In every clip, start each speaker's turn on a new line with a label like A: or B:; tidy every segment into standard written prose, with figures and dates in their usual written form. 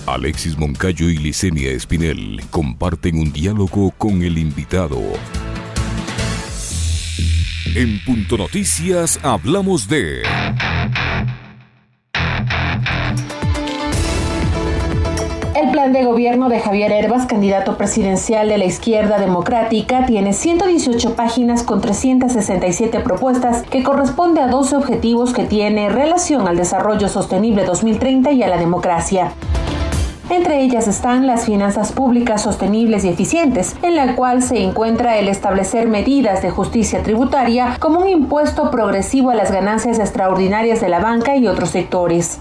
A: Alexis Moncayo y Licenia Espinel comparten un diálogo con el invitado. En Punto Noticias hablamos de...
B: El plan de gobierno de Javier Hervas, candidato presidencial de la Izquierda Democrática, tiene 118 páginas con 367 propuestas que corresponde a 12 objetivos que tiene relación al desarrollo sostenible 2030 y a la democracia. Entre ellas están las finanzas públicas sostenibles y eficientes, en la cual se encuentra el establecer medidas de justicia tributaria como un impuesto progresivo a las ganancias extraordinarias de la banca y otros sectores.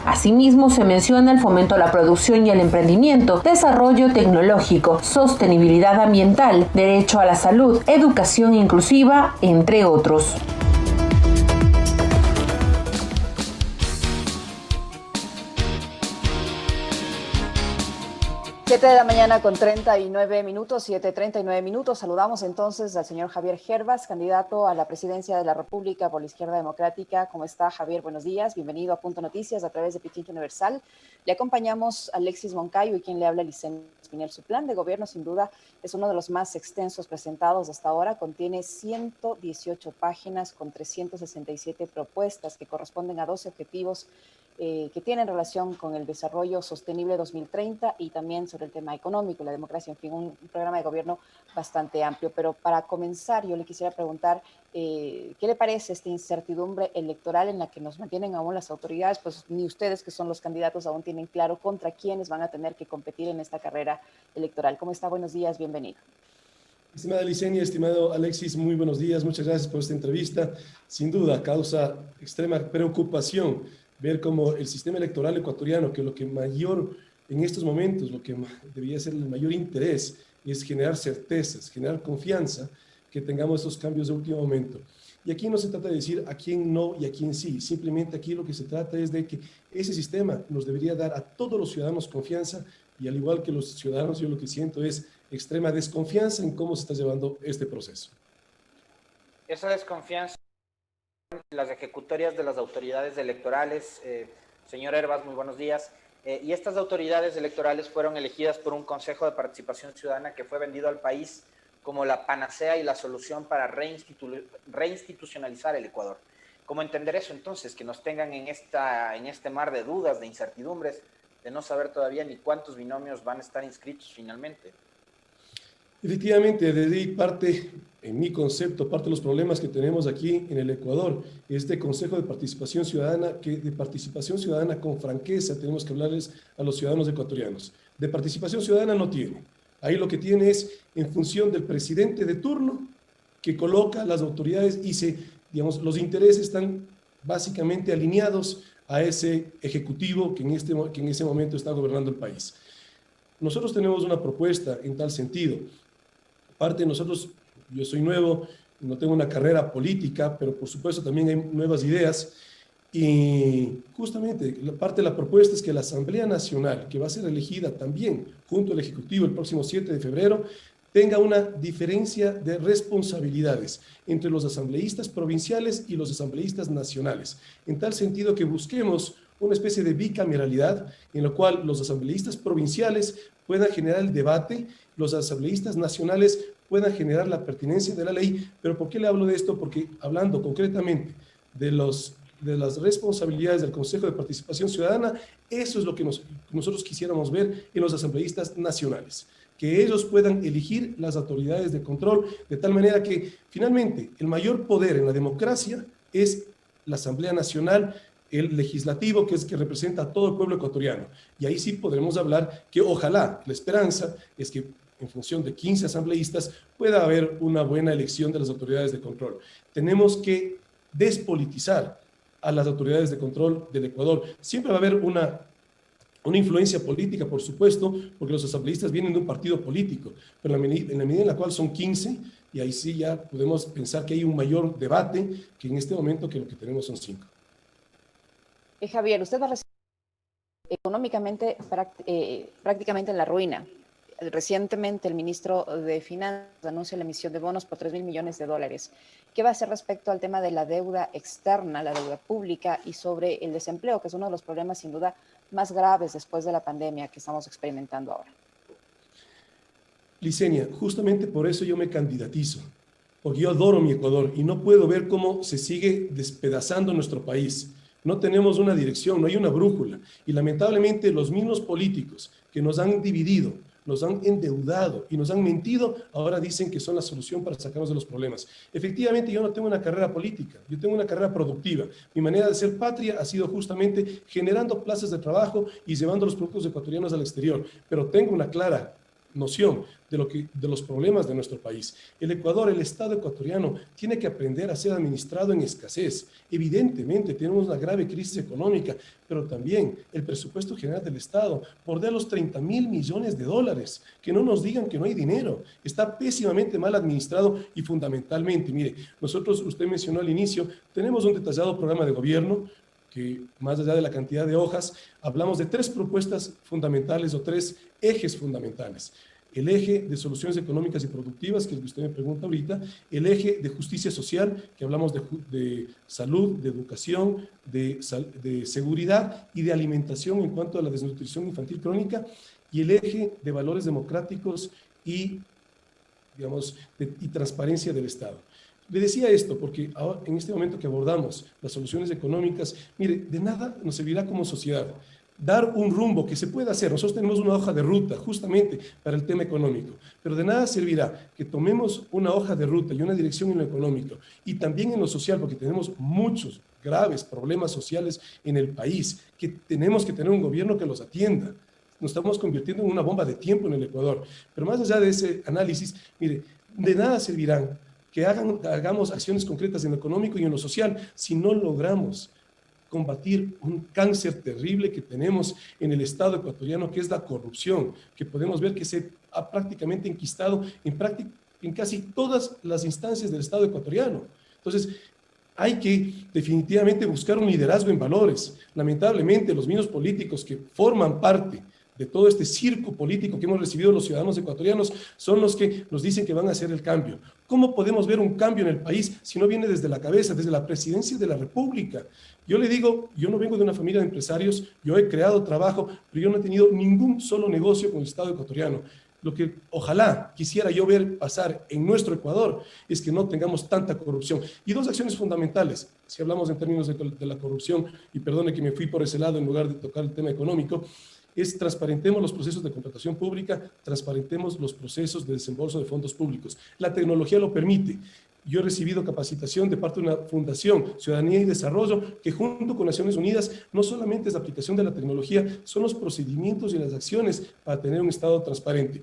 B: Asimismo, se menciona el fomento a la producción y al emprendimiento, desarrollo tecnológico, sostenibilidad ambiental, derecho a la salud, educación inclusiva, entre otros.
C: 7 de la mañana con 39 minutos, 7:39 minutos. Saludamos entonces al señor Javier Hervas, candidato a la presidencia de la República por la Izquierda Democrática. ¿Cómo está, Javier? Buenos días. Bienvenido a Punto Noticias a través de Pichincha Universal. Le acompañamos a Alexis Moncayo y quien le habla, Licenia Espinel. Su plan de gobierno, sin duda, es uno de los más extensos presentados hasta ahora. Contiene 118 páginas con 367 propuestas que corresponden a 12 objetivos que tienen relación con el desarrollo sostenible 2030 y también sobre el tema económico, la democracia, en fin, un programa de gobierno bastante amplio. Pero para comenzar, yo le quisiera preguntar, ¿qué le parece esta incertidumbre electoral en la que nos mantienen aún las autoridades? Pues ni ustedes, que son los candidatos, aún tienen claro contra quiénes van a tener que competir en esta carrera electoral. ¿Cómo está? Buenos días, bienvenido.
D: Estimada Licenia, estimado Alexis, muy buenos días, muchas gracias por esta entrevista. Sin duda, causa extrema preocupación ver cómo el sistema electoral ecuatoriano, que lo que mayor en estos momentos, lo que debería ser el mayor interés, es generar certezas, generar confianza, que tengamos estos cambios de último momento. Y aquí no se trata de decir a quién no y a quién sí, simplemente aquí lo que se trata es de que ese sistema nos debería dar a todos los ciudadanos confianza, y al igual que los ciudadanos, yo lo que siento es extrema desconfianza en cómo se está llevando este proceso.
E: Esa desconfianza, las ejecutorias de las autoridades electorales, señor Hervas, muy buenos días, y estas autoridades electorales fueron elegidas por un Consejo de Participación Ciudadana que fue vendido al país como la panacea y la solución para reinstitucionalizar el Ecuador. ¿Cómo entender eso entonces? Que nos tengan en este mar de dudas, de incertidumbres, de no saber todavía ni cuántos binomios van a estar inscritos finalmente.
D: Efectivamente, desde ahí parte, en mi concepto, parte de los problemas que tenemos aquí en el Ecuador, este Consejo de Participación Ciudadana, que de participación ciudadana con franqueza tenemos que hablarles a los ciudadanos ecuatorianos. De participación ciudadana no tiene. Ahí lo que tiene es en función del presidente de turno que coloca las autoridades y los intereses están básicamente alineados a ese ejecutivo que en ese momento está gobernando el país. Nosotros tenemos una propuesta en tal sentido. Parte de nosotros, yo soy nuevo, no tengo una carrera política, pero por supuesto también hay nuevas ideas, y justamente parte de la propuesta es que la Asamblea Nacional, que va a ser elegida también junto al Ejecutivo el próximo 7 de febrero, tenga una diferencia de responsabilidades entre los asambleístas provinciales y los asambleístas nacionales, en tal sentido que busquemos una especie de bicameralidad en la cual los asambleístas provinciales puedan generar el debate, los asambleístas nacionales puedan generar la pertinencia de la ley. ¿Pero por qué le hablo de esto? Porque hablando concretamente de las responsabilidades del Consejo de Participación Ciudadana, eso es lo que nosotros quisiéramos ver en los asambleístas nacionales, que ellos puedan elegir las autoridades de control, de tal manera que finalmente el mayor poder en la democracia es la Asamblea Nacional, el legislativo, que es que representa a todo el pueblo ecuatoriano. Y ahí sí podremos hablar que ojalá, la esperanza es que en función de 15 asambleístas pueda haber una buena elección de las autoridades de control. Tenemos que despolitizar a las autoridades de control del Ecuador. Siempre va a haber una influencia política, por supuesto, porque los asambleístas vienen de un partido político, pero en la medida en la cual son 15, y ahí sí ya podemos pensar que hay un mayor debate que en este momento, que lo que tenemos son 5.
C: Javier, usted va a recibir económicamente prácticamente en la ruina. recientemente el ministro de Finanzas anuncia la emisión de bonos por 3.000 millones de dólares. ¿Qué va a hacer respecto al tema de la deuda externa, la deuda pública y sobre el desempleo, que es uno de los problemas sin duda más graves después de la pandemia que estamos experimentando ahora?
D: Licenia, justamente por eso yo me candidatizo, porque yo adoro mi Ecuador y no puedo ver cómo se sigue despedazando nuestro país. No tenemos una dirección, no hay una brújula. Y lamentablemente los mismos políticos que nos han dividido, nos han endeudado y nos han mentido, ahora dicen que son la solución para sacarnos de los problemas. Efectivamente, yo no tengo una carrera política, yo tengo una carrera productiva. Mi manera de ser patria ha sido justamente generando plazas de trabajo y llevando los productos ecuatorianos al exterior. Pero tengo una clara noción de los problemas de nuestro país. El Ecuador, el Estado ecuatoriano, tiene que aprender a ser administrado en escasez. Evidentemente, tenemos una grave crisis económica, pero también el presupuesto general del Estado bordea los 30.000 millones de dólares. Que no nos digan que no hay dinero. Está pésimamente mal administrado y fundamentalmente, mire, nosotros, usted mencionó al inicio, tenemos un detallado programa de gobierno que más allá de la cantidad de hojas, hablamos de 3 propuestas fundamentales o 3 ejes fundamentales. El eje de soluciones económicas y productivas, que es lo que usted me pregunta ahorita, el eje de justicia social, que hablamos de salud, de educación, de seguridad y de alimentación en cuanto a la desnutrición infantil crónica, y el eje de valores democráticos y, digamos, y transparencia del Estado. Le decía esto porque ahora, en este momento que abordamos las soluciones económicas, mire, de nada nos servirá como sociedad dar un rumbo que se pueda hacer. Nosotros tenemos una hoja de ruta justamente para el tema económico, pero de nada servirá que tomemos una hoja de ruta y una dirección en lo económico y también en lo social, porque tenemos muchos graves problemas sociales en el país, que tenemos que tener un gobierno que los atienda. Nos estamos convirtiendo en una bomba de tiempo en el Ecuador. Pero más allá de ese análisis, mire, de nada servirán que hagamos acciones concretas en lo económico y en lo social si no logramos combatir un cáncer terrible que tenemos en el Estado ecuatoriano, que es la corrupción, que podemos ver que se ha prácticamente enquistado en casi todas las instancias del Estado ecuatoriano. Entonces, hay que definitivamente buscar un liderazgo en valores. Lamentablemente, los mismos políticos que forman parte de todo este circo político que hemos recibido los ciudadanos ecuatorianos son los que nos dicen que van a hacer el cambio. ¿Cómo podemos ver un cambio en el país si no viene desde la cabeza, desde la presidencia de la República? Yo le digo, yo no vengo de una familia de empresarios, yo he creado trabajo, pero yo no he tenido ningún solo negocio con el Estado ecuatoriano. Lo que ojalá quisiera yo ver pasar en nuestro Ecuador es que no tengamos tanta corrupción. Y 2 acciones fundamentales, si hablamos en términos de la corrupción, y perdone que me fui por ese lado en lugar de tocar el tema económico, es transparentemos los procesos de contratación pública, transparentemos los procesos de desembolso de fondos públicos. La tecnología lo permite. Yo he recibido capacitación de parte de una fundación, Ciudadanía y Desarrollo, que junto con Naciones Unidas no solamente es la aplicación de la tecnología, son los procedimientos y las acciones para tener un Estado transparente.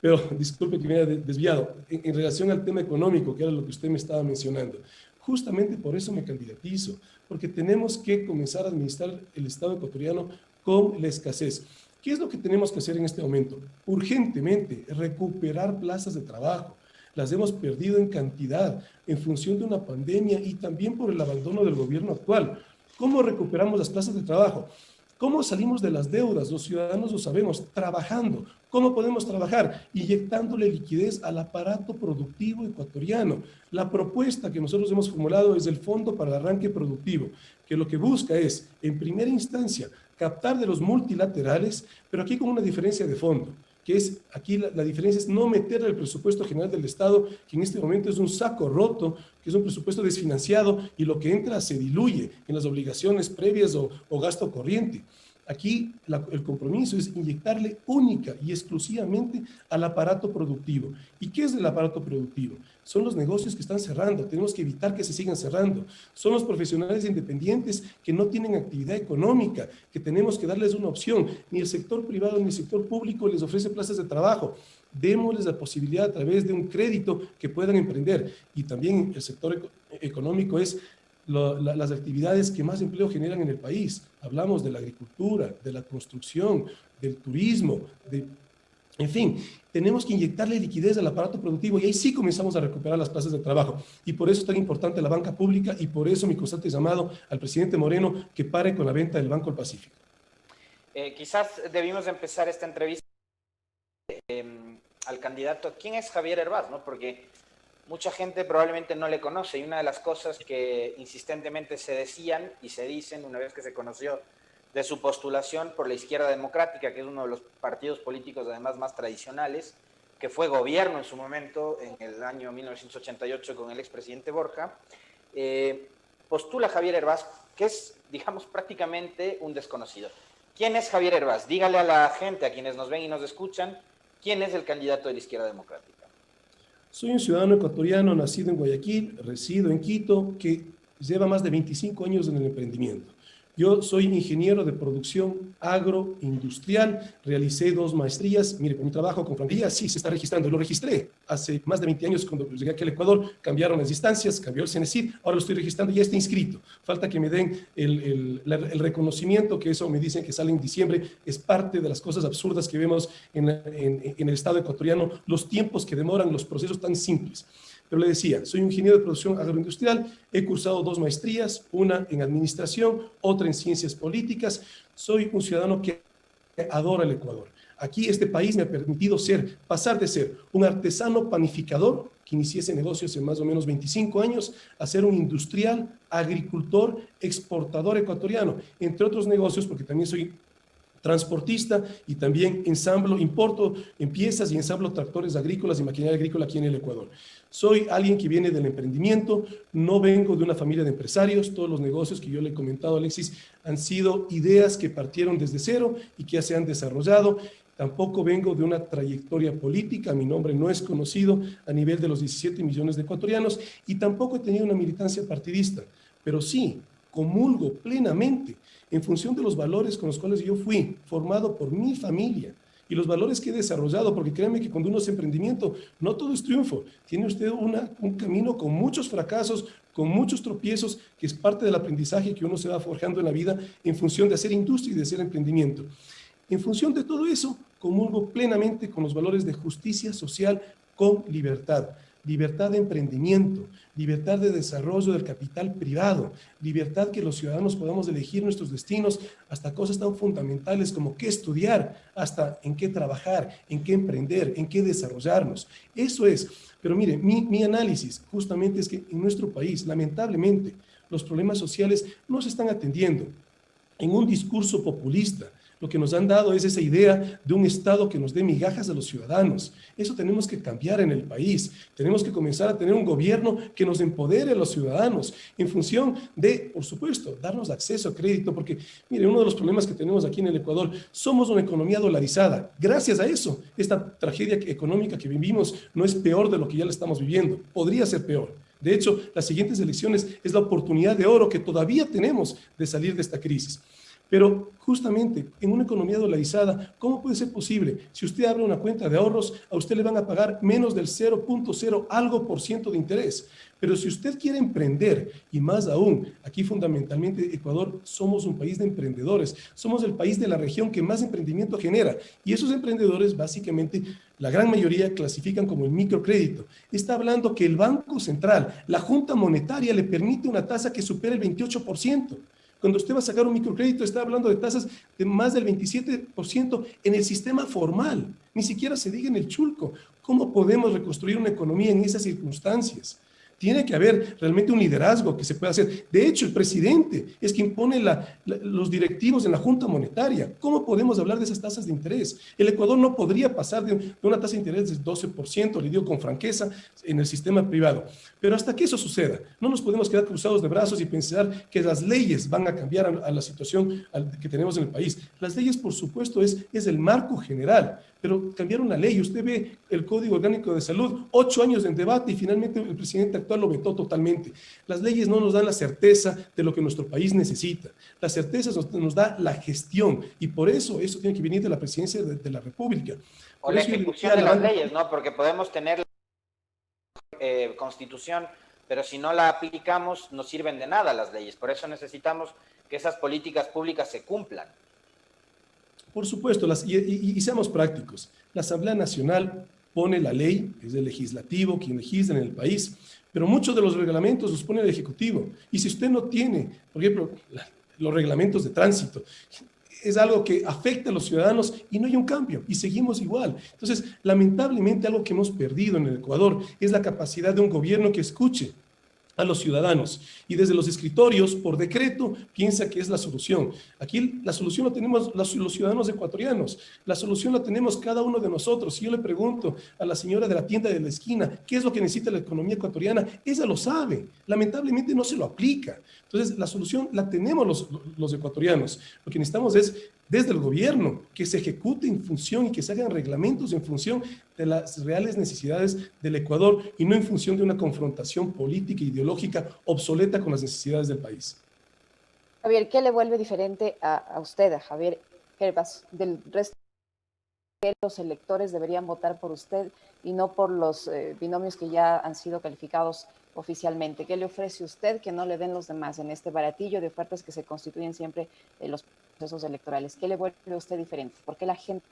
D: Pero, disculpe que me haya desviado, en relación al tema económico, que era lo que usted me estaba mencionando, justamente por eso me candidatizo, porque tenemos que comenzar a administrar el Estado ecuatoriano con la escasez. ¿Qué es lo que tenemos que hacer en este momento? Urgentemente, recuperar plazas de trabajo. Las hemos perdido en cantidad en función de una pandemia y también por el abandono del gobierno actual. ¿Cómo recuperamos las plazas de trabajo? ¿Cómo salimos de las deudas? Los ciudadanos lo sabemos, trabajando. ¿Cómo podemos trabajar? Inyectándole liquidez al aparato productivo ecuatoriano. La propuesta que nosotros hemos formulado es el Fondo para el Arranque Productivo, que lo que busca es, en primera instancia, captar de los multilaterales, pero aquí con una diferencia de fondo, que es, aquí la diferencia es no meterle el presupuesto general del Estado, que en este momento es un saco roto, que es un presupuesto desfinanciado y lo que entra se diluye en las obligaciones previas o gasto corriente. Aquí el compromiso es inyectarle única y exclusivamente al aparato productivo. ¿Y qué es el aparato productivo? Son los negocios que están cerrando, tenemos que evitar que se sigan cerrando. Son los profesionales independientes que no tienen actividad económica, que tenemos que darles una opción. Ni el sector privado ni el sector público les ofrece plazas de trabajo. Démosles la posibilidad a través de un crédito que puedan emprender. Y también el sector económico es las actividades que más empleo generan en el país. Hablamos de la agricultura, de la construcción, del turismo, en fin, tenemos que inyectarle liquidez al aparato productivo y ahí sí comenzamos a recuperar las plazas de trabajo. Y por eso es tan importante la banca pública y por eso mi constante llamado al presidente Moreno que pare con la venta del Banco del Pacífico.
E: Quizás debimos empezar esta entrevista al candidato, ¿quién es Javier Hervás? ¿No? Porque mucha gente probablemente no le conoce, y una de las cosas que insistentemente se decían y se dicen una vez que se conoció de su postulación por la Izquierda Democrática, que es uno de los partidos políticos además más tradicionales, que fue gobierno en su momento en el año 1988 con el expresidente Borja, postula Javier Hervás, que es, digamos, prácticamente un desconocido. ¿Quién es Javier Hervás? Dígale a la gente, a quienes nos ven y nos escuchan, ¿quién es el candidato de la Izquierda Democrática?
D: Soy un ciudadano ecuatoriano nacido en Guayaquil, resido en Quito, que lleva más de 25 años en el emprendimiento. Yo soy ingeniero de producción agroindustrial, realicé 2 maestrías. Mire, por mi trabajo con Franquilla, sí se está registrando, lo registré hace más de 20 años cuando llegué aquí al Ecuador, cambiaron las instancias, cambió el CENESID, ahora lo estoy registrando y ya está inscrito. Falta que me den el reconocimiento, que eso me dicen que sale en diciembre, es parte de las cosas absurdas que vemos en el Estado ecuatoriano, los tiempos que demoran los procesos tan simples. Pero le decía, soy ingeniero de producción agroindustrial, he cursado 2 maestrías, una en administración, otra en ciencias políticas. Soy un ciudadano que adora el Ecuador. Aquí este país me ha permitido pasar de ser un artesano panificador, que inicié ese negocio hace más o menos 25 años, a ser un industrial, agricultor, exportador ecuatoriano, entre otros negocios, porque también soy transportista y también importo en piezas y ensamblo tractores agrícolas y maquinaria agrícola aquí en el Ecuador. Soy alguien que viene del emprendimiento, no vengo de una familia de empresarios, todos los negocios que yo le he comentado a Alexis han sido ideas que partieron desde cero y que ya se han desarrollado. Tampoco vengo de una trayectoria política, mi nombre no es conocido a nivel de los 17 millones de ecuatorianos y tampoco he tenido una militancia partidista, pero sí comulgo plenamente en función de los valores con los cuales yo fui formado por mi familia y los valores que he desarrollado, porque créanme que cuando uno hace emprendimiento, no todo es triunfo. Tiene usted un camino con muchos fracasos, con muchos tropiezos, que es parte del aprendizaje que uno se va forjando en la vida en función de hacer industria y de hacer emprendimiento. En función de todo eso, comulgo plenamente con los valores de justicia social con libertad. Libertad de emprendimiento, libertad de desarrollo del capital privado, libertad que los ciudadanos podamos elegir nuestros destinos, hasta cosas tan fundamentales como qué estudiar, hasta en qué trabajar, en qué emprender, en qué desarrollarnos. Eso es. Pero mire, mi análisis justamente es que en nuestro país, lamentablemente, los problemas sociales no se están atendiendo. En un discurso populista, lo que nos han dado es esa idea de un Estado que nos dé migajas a los ciudadanos. Eso tenemos que cambiar en el país. Tenemos que comenzar a tener un gobierno que nos empodere a los ciudadanos en función de, por supuesto, darnos acceso a crédito, porque, mire, uno de los problemas que tenemos aquí en el Ecuador, somos una economía dolarizada. Gracias a eso, esta tragedia económica que vivimos no es peor de lo que ya la estamos viviendo. Podría ser peor. De hecho, las siguientes elecciones es la oportunidad de oro que todavía tenemos de salir de esta crisis. Pero justamente en una economía dolarizada, ¿cómo puede ser posible? Si usted abre una cuenta de ahorros, a usted le van a pagar menos del 0.0 algo por ciento de interés. Pero si usted quiere emprender, y más aún, aquí fundamentalmente Ecuador somos un país de emprendedores, somos el país de la región que más emprendimiento genera. Y esos emprendedores básicamente, la gran mayoría clasifican como el microcrédito. Está hablando que el Banco Central, la Junta Monetaria le permite una tasa que supera el 28%. Cuando usted va a sacar un microcrédito, está hablando de tasas de más del 27% en el sistema formal. Ni siquiera se diga en el chulco. ¿Cómo podemos reconstruir una economía en esas circunstancias? Tiene que haber realmente un liderazgo que se pueda hacer. De hecho, el presidente es quien pone los directivos en la Junta Monetaria. ¿Cómo podemos hablar de esas tasas de interés? El Ecuador no podría pasar de una tasa de interés del 12%, le digo con franqueza, en el sistema privado. Pero hasta que eso suceda, no nos podemos quedar cruzados de brazos y pensar que las leyes van a cambiar a la situación que tenemos en el país. Las leyes, por supuesto, es el marco general. Pero cambiar una ley, usted ve el Código Orgánico de Salud, 8 años en debate y finalmente el presidente actual lo vetó totalmente. Las leyes no nos dan la certeza de lo que nuestro país necesita. La certeza nos da la gestión y por eso tiene que venir de la presidencia de la República.
E: O la ejecución de las leyes, ¿no? Porque podemos tener constitución, pero si no la aplicamos no sirven de nada las leyes. Por eso necesitamos que esas políticas públicas se cumplan.
D: Por supuesto, y seamos prácticos. La Asamblea Nacional pone la ley, es el legislativo quien legisla en el país, pero muchos de los reglamentos los pone el Ejecutivo. Y si usted no tiene, por ejemplo, los reglamentos de tránsito, es algo que afecta a los ciudadanos y no hay un cambio y seguimos igual. Entonces, lamentablemente algo que hemos perdido en el Ecuador es la capacidad de un gobierno que escuche a los ciudadanos y desde los escritorios, por decreto, piensa que es la solución. Aquí la solución la tenemos los ciudadanos ecuatorianos, la solución la tenemos cada uno de nosotros. Si yo le pregunto a la señora de la tienda de la esquina qué es lo que necesita la economía ecuatoriana, ella lo sabe, lamentablemente no se lo aplica. Entonces la solución la tenemos los ecuatorianos. Lo que necesitamos es desde el gobierno, que se ejecute en función y que se hagan reglamentos en función de las reales necesidades del Ecuador y no en función de una confrontación política e ideológica obsoleta con las necesidades del país.
C: Javier, ¿qué le vuelve diferente a usted, a Javier Hervas, del resto de los electores deberían votar por usted y no por los binomios que ya han sido calificados oficialmente? ¿Qué le ofrece usted que no le den los demás en este baratillo de ofertas que se constituyen siempre en los procesos electorales? ¿Qué le vuelve a usted diferente? ¿Por qué la gente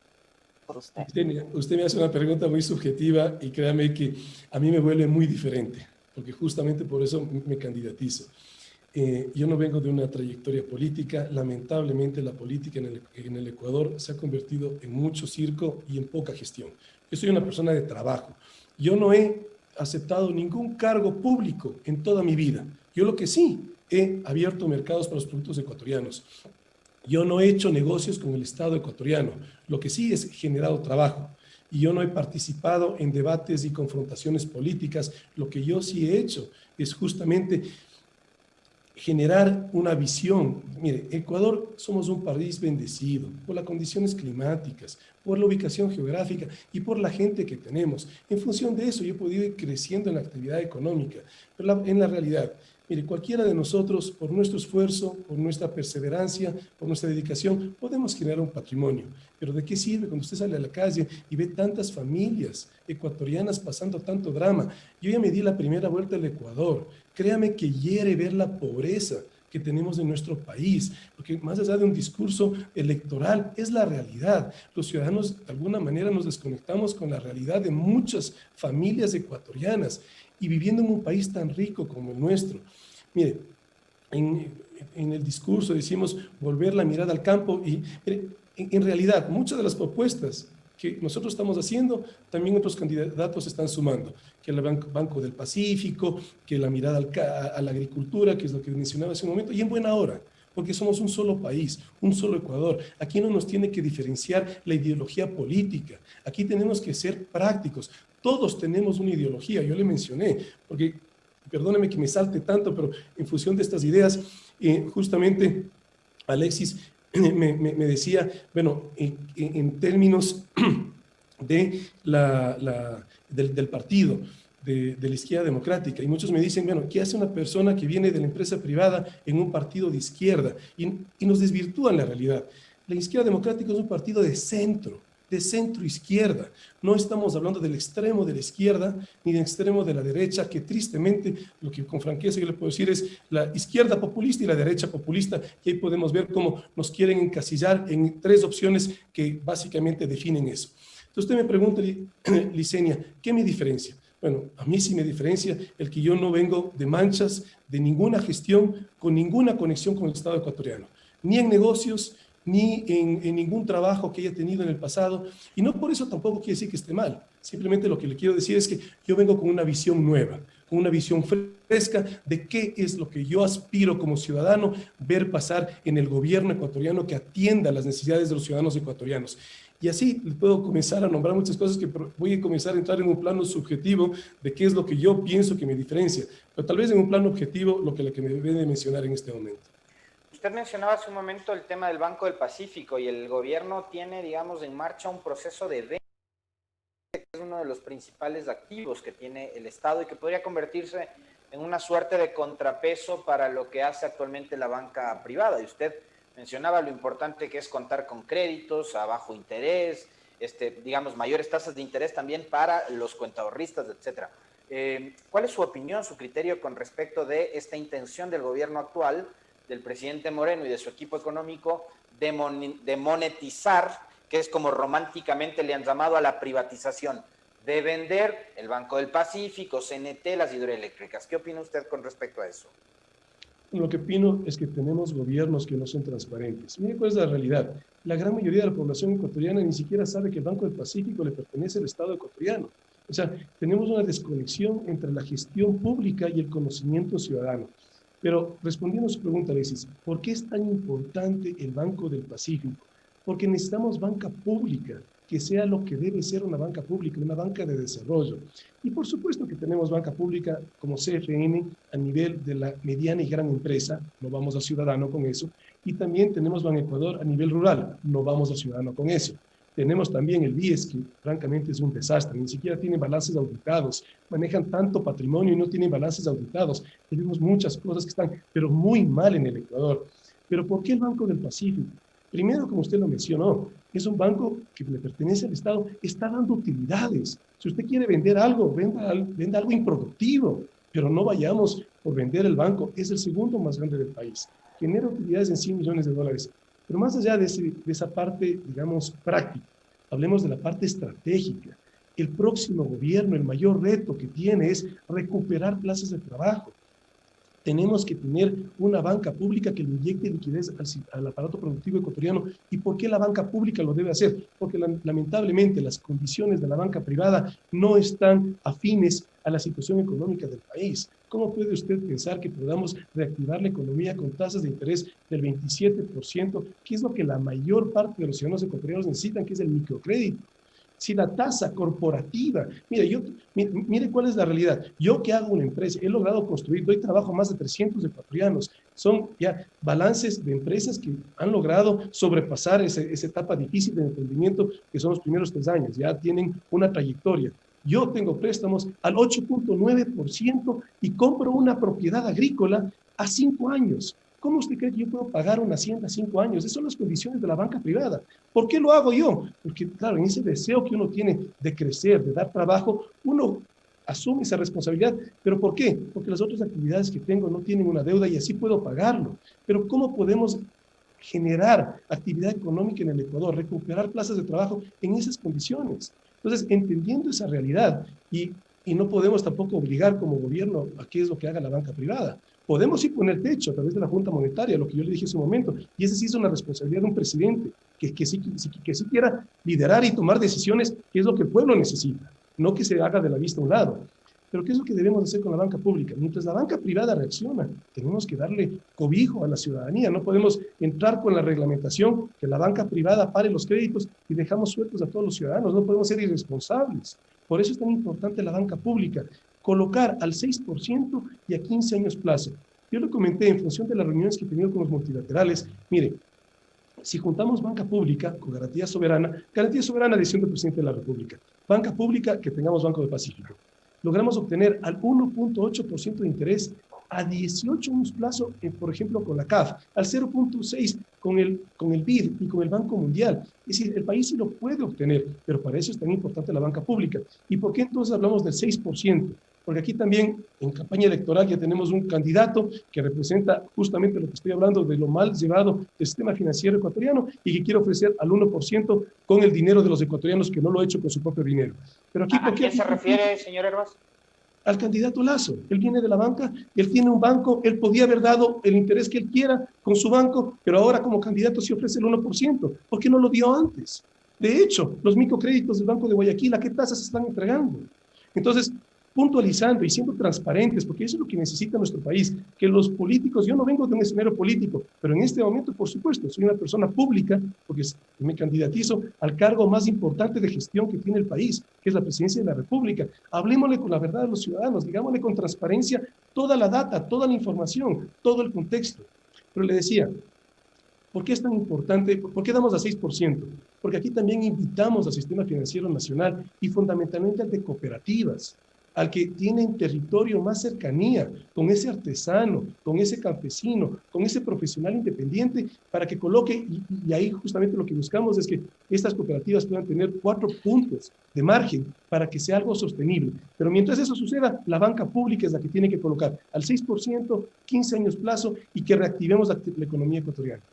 C: por usted?
D: Usted me hace una pregunta muy subjetiva y créame que a mí me vuelve muy diferente, porque justamente por eso me candidatizo. Yo no vengo de una trayectoria política. Lamentablemente la política en el Ecuador se ha convertido en mucho circo y en poca gestión. Yo soy una persona de trabajo. Yo no he aceptado ningún cargo público en toda mi vida. Yo lo que sí he abierto mercados para los productos ecuatorianos. Yo no he hecho negocios con el Estado ecuatoriano. Lo que sí es generado trabajo. Y yo no he participado en debates y confrontaciones políticas. Lo que yo sí he hecho es justamente generar una visión. Mire, Ecuador somos un país bendecido por las condiciones climáticas, por la ubicación geográfica y por la gente que tenemos. En función de eso yo he podido ir creciendo en la actividad económica. Pero en la realidad, mire, cualquiera de nosotros, por nuestro esfuerzo, por nuestra perseverancia, por nuestra dedicación, podemos generar un patrimonio. Pero ¿de qué sirve cuando usted sale a la calle y ve tantas familias ecuatorianas pasando tanto drama? Yo ya me di la primera vuelta al Ecuador. Créame que hiere ver la pobreza que tenemos en nuestro país, porque más allá de un discurso electoral, es la realidad. Los ciudadanos, de alguna manera, nos desconectamos con la realidad de muchas familias ecuatorianas y viviendo en un país tan rico como el nuestro. Mire, en el discurso decimos volver la mirada al campo y mire, en realidad muchas de las propuestas que nosotros estamos haciendo, también otros candidatos están sumando, que el Banco del Pacífico, que la mirada a la agricultura, que es lo que mencionaba hace un momento, y en buena hora, porque somos un solo país, un solo Ecuador. Aquí no nos tiene que diferenciar la ideología política, aquí tenemos que ser prácticos. Todos tenemos una ideología, yo le mencioné, porque, perdóneme que me salte tanto, pero en función de estas ideas, justamente Alexis me decía, bueno, en términos de del partido, de la izquierda democrática, y muchos me dicen, bueno, ¿qué hace una persona que viene de la empresa privada en un partido de izquierda? Y nos desvirtúan la realidad. La izquierda democrática es un partido de centro izquierda. No estamos hablando del extremo de la izquierda ni del extremo de la derecha, que tristemente, lo que con franqueza yo le puedo decir es la izquierda populista y la derecha populista, y ahí podemos ver cómo nos quieren encasillar en tres opciones que básicamente definen eso. Entonces usted me pregunta, Licenia, ¿qué me diferencia? Bueno, a mí sí me diferencia el que yo no vengo de manchas, de ninguna gestión, con ninguna conexión con el Estado ecuatoriano, ni en negocios, ni en ningún trabajo que haya tenido en el pasado, y no por eso tampoco quiere decir que esté mal. Simplemente lo que le quiero decir es que yo vengo con una visión nueva, con una visión fresca de qué es lo que yo aspiro como ciudadano ver pasar en el gobierno ecuatoriano que atienda las necesidades de los ciudadanos ecuatorianos. Y así puedo comenzar a nombrar muchas cosas que voy a comenzar a entrar en un plano subjetivo de qué es lo que yo pienso que me diferencia, pero tal vez en un plano objetivo lo que me debe de mencionar en este momento.
E: Usted mencionaba hace un momento el tema del Banco del Pacífico y el gobierno tiene, digamos, en marcha un proceso de venta, que es uno de los principales activos que tiene el Estado y que podría convertirse en una suerte de contrapeso para lo que hace actualmente la banca privada. Y usted mencionaba lo importante que es contar con créditos a bajo interés, digamos, mayores tasas de interés también para los cuentaahorristas, etcétera. ¿Cuál es su opinión, su criterio con respecto de esta intención del gobierno actual, del presidente Moreno y de su equipo económico, de monetizar, que es como románticamente le han llamado a la privatización, de vender el Banco del Pacífico, CNT, las hidroeléctricas? ¿Qué opina usted con respecto a eso?
D: Lo que opino es que tenemos gobiernos que no son transparentes. Mire cuál es la realidad. La gran mayoría de la población ecuatoriana ni siquiera sabe que el Banco del Pacífico le pertenece al Estado ecuatoriano. O sea, tenemos una desconexión entre la gestión pública y el conocimiento ciudadano. Pero respondiendo a su pregunta, Alexis, ¿por qué es tan importante el Banco del Pacífico? Porque necesitamos banca pública, que sea lo que debe ser una banca pública, una banca de desarrollo. Y por supuesto que tenemos banca pública como CFN a nivel de la mediana y gran empresa, no vamos al ciudadano con eso, y también tenemos Banecuador a nivel rural, no vamos al ciudadano con eso. Tenemos también el BIES, que francamente es un desastre, ni siquiera tienen balances auditados, manejan tanto patrimonio y no tienen balances auditados. Tenemos muchas cosas que están, pero muy mal en el Ecuador. ¿Pero por qué el Banco del Pacífico? Primero, como usted lo mencionó, es un banco que le pertenece al Estado, está dando utilidades. Si usted quiere vender algo, venda algo improductivo, pero no vayamos por vender el banco. Es el segundo más grande del país. Genera utilidades en $100 millones. Pero más allá de esa parte, digamos, práctica, hablemos de la parte estratégica. El próximo gobierno, el mayor reto que tiene es recuperar plazas de trabajo. Tenemos que tener una banca pública que le inyecte liquidez al aparato productivo ecuatoriano. ¿Y por qué la banca pública lo debe hacer? Porque lamentablemente las condiciones de la banca privada no están afines a la situación económica del país. ¿Cómo puede usted pensar que podamos reactivar la economía con tasas de interés del 27%, que es lo que la mayor parte de los ciudadanos ecuatorianos necesitan, que es el microcrédito? Si la tasa corporativa, mire cuál es la realidad. Yo que hago una empresa, he logrado construir, doy trabajo a más de 300 ecuatorianos. Son ya balances de empresas que han logrado sobrepasar esa etapa difícil de emprendimiento, que son los primeros 3 años, ya tienen una trayectoria. Yo tengo préstamos al 8.9% y compro una propiedad agrícola a 5 años. ¿Cómo usted cree que yo puedo pagar una hacienda a 5 años? Esas son las condiciones de la banca privada. ¿Por qué lo hago yo? Porque, claro, en ese deseo que uno tiene de crecer, de dar trabajo, uno asume esa responsabilidad. ¿Pero por qué? Porque las otras actividades que tengo no tienen una deuda y así puedo pagarlo. Pero ¿cómo podemos generar actividad económica en el Ecuador, recuperar plazas de trabajo en esas condiciones? Entonces, entendiendo esa realidad, y no podemos tampoco obligar como gobierno a qué es lo que haga la banca privada. Podemos sí poner techo a través de la Junta Monetaria, lo que yo le dije en su momento, y esa sí es una responsabilidad de un presidente que sí quiera liderar y tomar decisiones, que es lo que el pueblo necesita, no que se haga de la vista a un lado. Pero ¿qué es lo que debemos hacer con la banca pública? Mientras la banca privada reacciona, tenemos que darle cobijo a la ciudadanía, no podemos entrar con la reglamentación que la banca privada pare los créditos y dejamos sueltos a todos los ciudadanos, no podemos ser irresponsables. Por eso es tan importante la banca pública, colocar al 6% y a 15 años plazo. Yo lo comenté en función de las reuniones que he tenido con los multilaterales. Mire, si juntamos banca pública con garantía soberana decisión del presidente de la República, banca pública que tengamos Banco del Pacífico, logramos obtener al 1.8% de interés a 18 años plazo, por ejemplo, con la CAF, al 0.6% con el BID y con el Banco Mundial. Es decir, el país sí lo puede obtener, pero para eso es tan importante la banca pública. ¿Y por qué entonces hablamos del 6%? Porque aquí también, en campaña electoral, ya tenemos un candidato que representa justamente lo que estoy hablando de lo mal llevado del sistema financiero ecuatoriano y que quiere ofrecer al 1% con el dinero de los ecuatorianos, que no lo ha hecho con su propio dinero. Pero aquí,
E: ¿A quién se refiere, señor Hervás?
D: Al candidato Lasso. Él viene de la banca, él tiene un banco, él podía haber dado el interés que él quiera con su banco, pero ahora como candidato se ofrece el 1%. ¿Por qué no lo dio antes? De hecho, los microcréditos del Banco de Guayaquil, ¿a qué tasas se están entregando? Entonces, puntualizando y siendo transparentes, porque eso es lo que necesita nuestro país, que los políticos, yo no vengo de un escenario político, pero en este momento, por supuesto, soy una persona pública, porque me candidatizo al cargo más importante de gestión que tiene el país, que es la presidencia de la República. Hablemosle con la verdad a los ciudadanos, digámosle con transparencia toda la data, toda la información, todo el contexto. Pero le decía, ¿por qué es tan importante? ¿Por qué damos a 6%? Porque aquí también invitamos al sistema financiero nacional y fundamentalmente al de cooperativas, al que tiene en territorio más cercanía con ese artesano, con ese campesino, con ese profesional independiente, para que coloque, y ahí justamente lo que buscamos es que estas cooperativas puedan tener 4 puntos de margen para que sea algo sostenible. Pero mientras eso suceda, la banca pública es la que tiene que colocar al 6%, 15 años plazo y que reactivemos la economía ecuatoriana.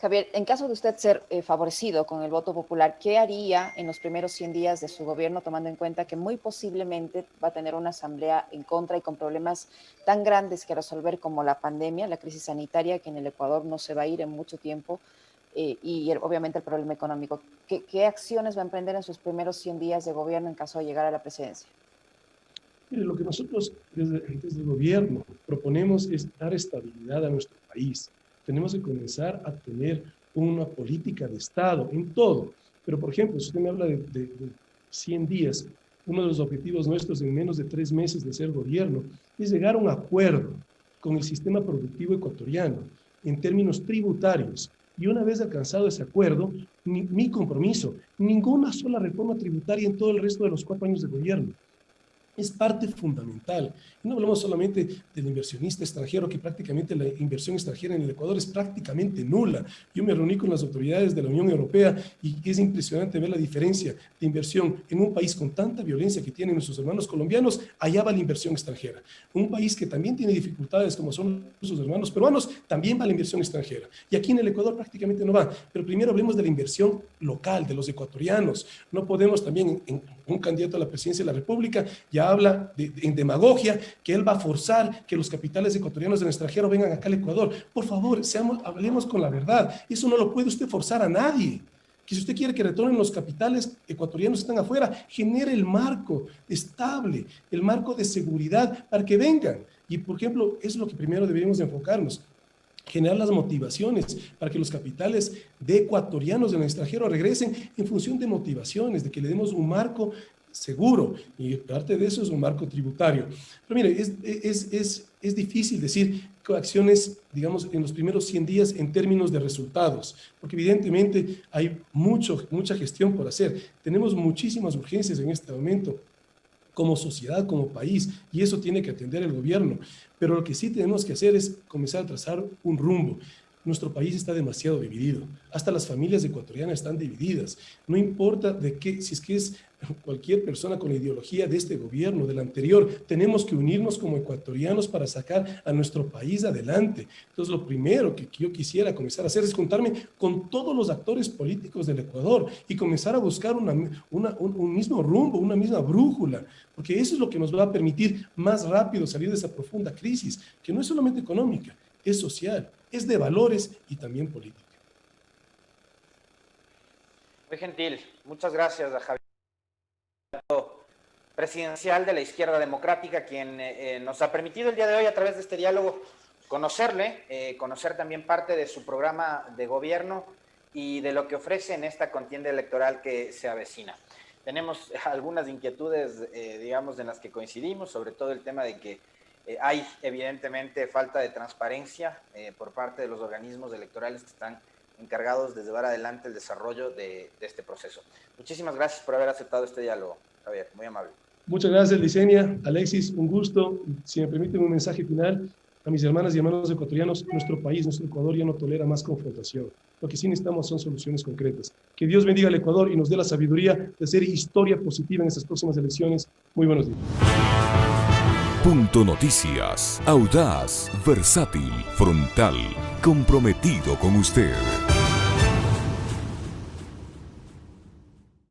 C: Javier, en caso de usted ser favorecido con el voto popular, ¿qué haría en los primeros 100 días de su gobierno, tomando en cuenta que muy posiblemente va a tener una asamblea en contra y con problemas tan grandes que resolver como la pandemia, la crisis sanitaria, que en el Ecuador no se va a ir en mucho tiempo, obviamente el problema económico? ¿Qué acciones va a emprender en sus primeros 100 días de gobierno en caso de llegar a la presidencia?
D: Mire, lo que nosotros desde el gobierno proponemos es dar estabilidad a nuestro país. Tenemos que comenzar a tener una política de Estado en todo. Pero, por ejemplo, si usted me habla de 100 días, uno de los objetivos nuestros en menos de 3 meses de ser gobierno es llegar a un acuerdo con el sistema productivo ecuatoriano en términos tributarios. Y una vez alcanzado ese acuerdo, mi compromiso, ninguna sola reforma tributaria en todo el resto de los 4 años de gobierno. Es parte fundamental. No hablamos solamente del inversionista extranjero, que prácticamente la inversión extranjera en el Ecuador es prácticamente nula. Yo me reuní con las autoridades de la Unión Europea y es impresionante ver la diferencia de inversión en un país con tanta violencia que tienen nuestros hermanos colombianos. Allá va la inversión extranjera. Un país que también tiene dificultades como son nuestros hermanos peruanos, también va la inversión extranjera. Y aquí en el Ecuador prácticamente no va. Pero primero hablemos de la inversión local, de los ecuatorianos. No podemos también, en un candidato a la presidencia de la República, ya habla en demagogia que él va a forzar que los capitales ecuatorianos del extranjero vengan acá al Ecuador. Por favor, hablemos con la verdad. Eso no lo puede usted forzar a nadie. Que si usted quiere que retornen los capitales ecuatorianos que están afuera, genere el marco estable, el marco de seguridad para que vengan. Y, por ejemplo, eso es lo que primero deberíamos de enfocarnos. Generar las motivaciones para que los capitales de ecuatorianos en el extranjero regresen en función de motivaciones, de que le demos un marco seguro, y parte de eso es un marco tributario. Pero mire, es difícil decir acciones, digamos, en los primeros 100 días en términos de resultados, porque evidentemente hay mucha gestión por hacer. Tenemos muchísimas urgencias en este momento, como sociedad, como país, y eso tiene que atender el gobierno. Pero lo que sí tenemos que hacer es comenzar a trazar un rumbo. Nuestro país está demasiado dividido. Hasta las familias ecuatorianas están divididas. No importa si es que es cualquier persona con la ideología de este gobierno, del anterior, tenemos que unirnos como ecuatorianos para sacar a nuestro país adelante. Entonces, lo primero que yo quisiera comenzar a hacer es juntarme con todos los actores políticos del Ecuador y comenzar a buscar un mismo rumbo, una misma brújula, porque eso es lo que nos va a permitir más rápido salir de esa profunda crisis, que no es solamente económica, es social, es de valores y también política.
E: Muy gentil. Muchas gracias a Javier, presidencial de la Izquierda Democrática, quien nos ha permitido el día de hoy, a través de este diálogo, conocerle, conocer también parte de su programa de gobierno y de lo que ofrece en esta contienda electoral que se avecina. Tenemos algunas inquietudes, digamos, en las que coincidimos, sobre todo el tema de que hay evidentemente falta de transparencia por parte de los organismos electorales que están encargados de llevar adelante el desarrollo de este proceso. Muchísimas gracias por haber aceptado este diálogo, Javier, muy amable.
D: Muchas gracias, Licenia. Alexis, un gusto. Si me permiten un mensaje final a mis hermanas y hermanos ecuatorianos, nuestro país, nuestro Ecuador ya no tolera más confrontación. Lo que sí necesitamos son soluciones concretas. Que Dios bendiga al Ecuador y nos dé la sabiduría de hacer historia positiva en estas próximas elecciones. Muy buenos días.
A: Punto Noticias, audaz, versátil, frontal, comprometido con usted.